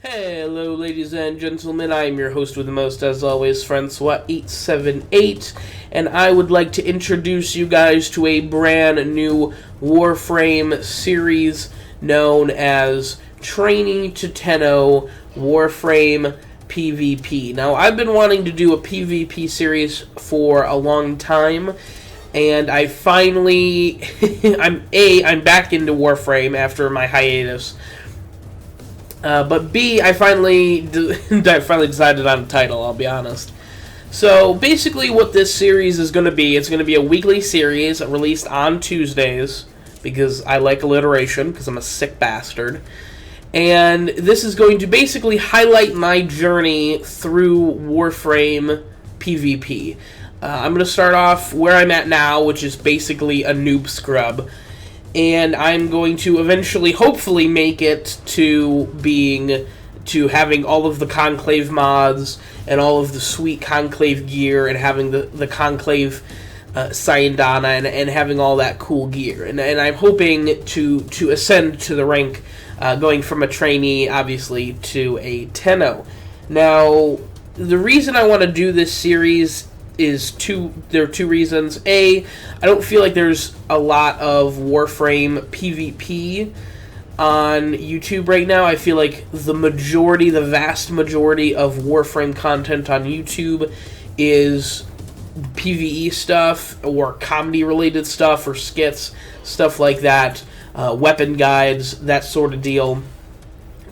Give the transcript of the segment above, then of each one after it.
Hello, ladies and gentlemen. I am your host with the most, as always, Francois878, and I would like to introduce you guys to a brand new Warframe series known as Trainee to Tenno Warframe PVP. Now, I've been wanting to do a PVP series for a long time, and I finally, I'm back into Warframe after my hiatus. But B, I finally decided on a title, I'll be honest. So, basically what this series is going to be, it's going to be a weekly series released on Tuesdays, because I like alliteration, because I'm a sick bastard. And this is going to basically highlight my journey through Warframe PVP. I'm going to start off where I'm at now, which is basically a noob scrub. And I'm going to eventually, hopefully, make it to having all of the Conclave mods and all of the sweet Conclave gear and having the Conclave Sayandana and having all that cool gear. And I'm hoping to ascend to the rank, going from a trainee, obviously, to a Tenno. Now, the reason I want to do this series there are two reasons. A, I don't feel like there's a lot of Warframe PvP on YouTube right now. I feel like the vast majority of Warframe content on YouTube is PvE stuff or comedy-related stuff or skits, stuff like that, weapon guides, that sort of deal.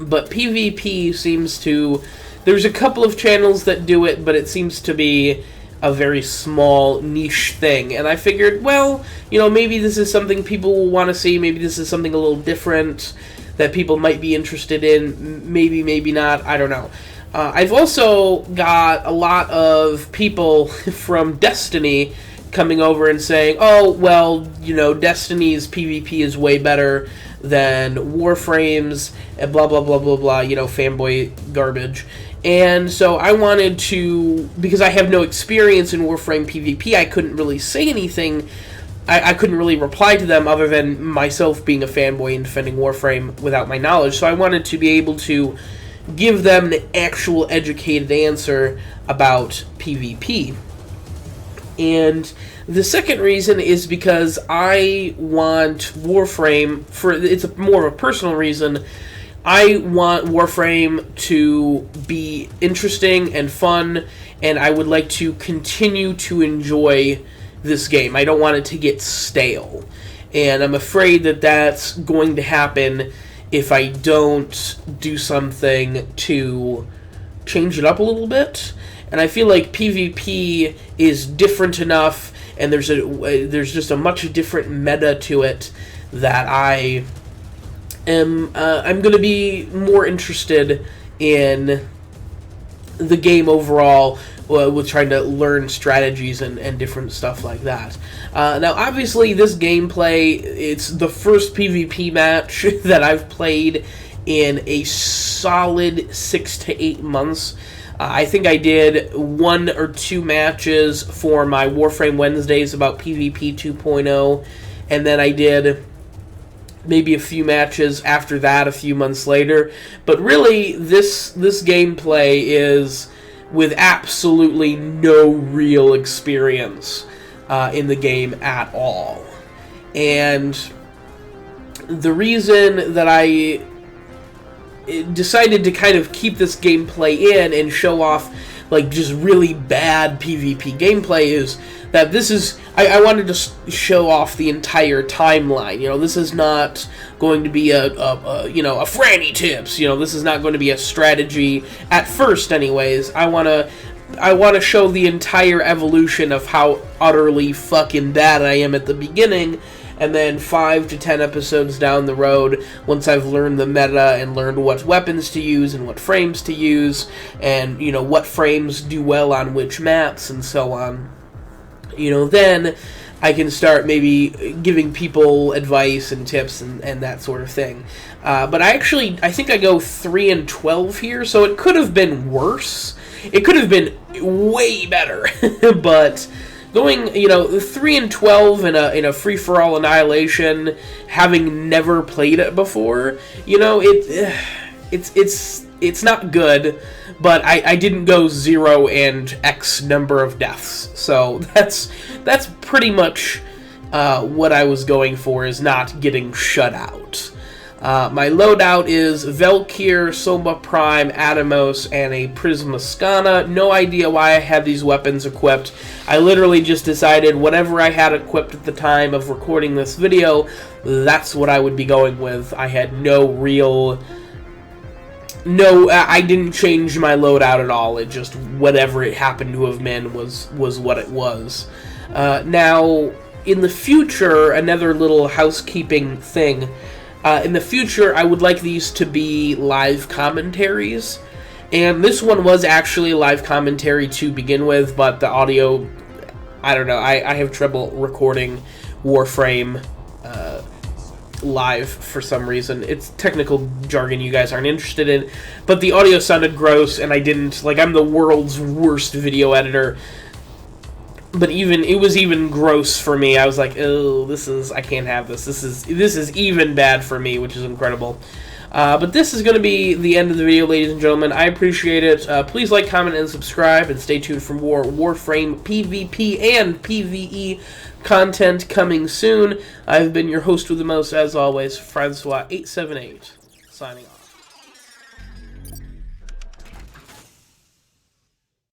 But PvP seems to... There's a couple of channels that do it, but it seems to be a very small niche thing, and I figured, well, maybe this is something people will want to see, maybe this is something a little different that people might be interested in, maybe not, I don't know. I've also got a lot of people from Destiny coming over and saying, oh, well, Destiny's PvP is way better than Warframe's, and blah, blah, blah, blah, blah, fanboy garbage. And so I wanted to, because I have no experience in Warframe PvP, I couldn't really say anything. I couldn't really reply to them other than myself being a fanboy and defending Warframe without my knowledge. So I wanted to be able to give them an actual educated answer about PvP. And the second reason is because I want Warframe, it's more of a personal reason. I want Warframe to be interesting and fun, and I would like to continue to enjoy this game. I don't want it to get stale, and I'm afraid that that's going to happen if I don't do something to change it up a little bit. And I feel like PvP is different enough, and there's just a much different meta to it that I'm going to be more interested in the game overall, with trying to learn strategies and different stuff like that. Now, obviously, this gameplay, it's the first PvP match that I've played in a solid 6 to 8 months. I think I did 1 or 2 matches for my Warframe Wednesdays about PvP 2.0, and then I did maybe a few matches after that a few months later. But really, this gameplay is with absolutely no real experience in the game at all. And the reason that I decided to kind of keep this gameplay in and show off like just really bad PvP gameplay is that this is, I wanted to show off the entire timeline. This is not going to be a Franny tips. This is not going to be a strategy at first, anyways. I want to show the entire evolution of how utterly fucking bad I am at the beginning, and then 5 to 10 episodes down the road, once I've learned the meta and learned what weapons to use and what frames to use, and what frames do well on which maps and so on. Then I can start maybe giving people advice and tips and that sort of thing. But I think I go 3-12 here, so it could have been worse. It could have been way better. But going, 3-12 in a free-for-all Annihilation, having never played it before, it's it's not good, but I didn't go 0 and X number of deaths. So that's pretty much what I was going for, is not getting shut out. My loadout is Valkyr, Soma Prime, Atomos, and a Prismascana. No idea why I had these weapons equipped. I literally just decided whatever I had equipped at the time of recording this video, that's what I would be going with. I had I didn't change my loadout at all. It just, whatever it happened to have been was what it was. Now, in the future, another little housekeeping thing. In the future, I would like these to be live commentaries, and this one was actually a live commentary to begin with, but the audio, I don't know, I have trouble recording Warframe live for some reason. It's technical jargon you guys aren't interested in, but the audio sounded gross, and I didn't, like, I'm the world's worst video editor, but it was even gross for me. I was like, oh, I can't have this. This is even bad for me, which is incredible. But this is going to be the end of the video, ladies and gentlemen. I appreciate it. Please like, comment, and subscribe, and stay tuned for more Warframe PVP and PvE content coming soon. I've been your host with the most, as always, Francois878, signing off.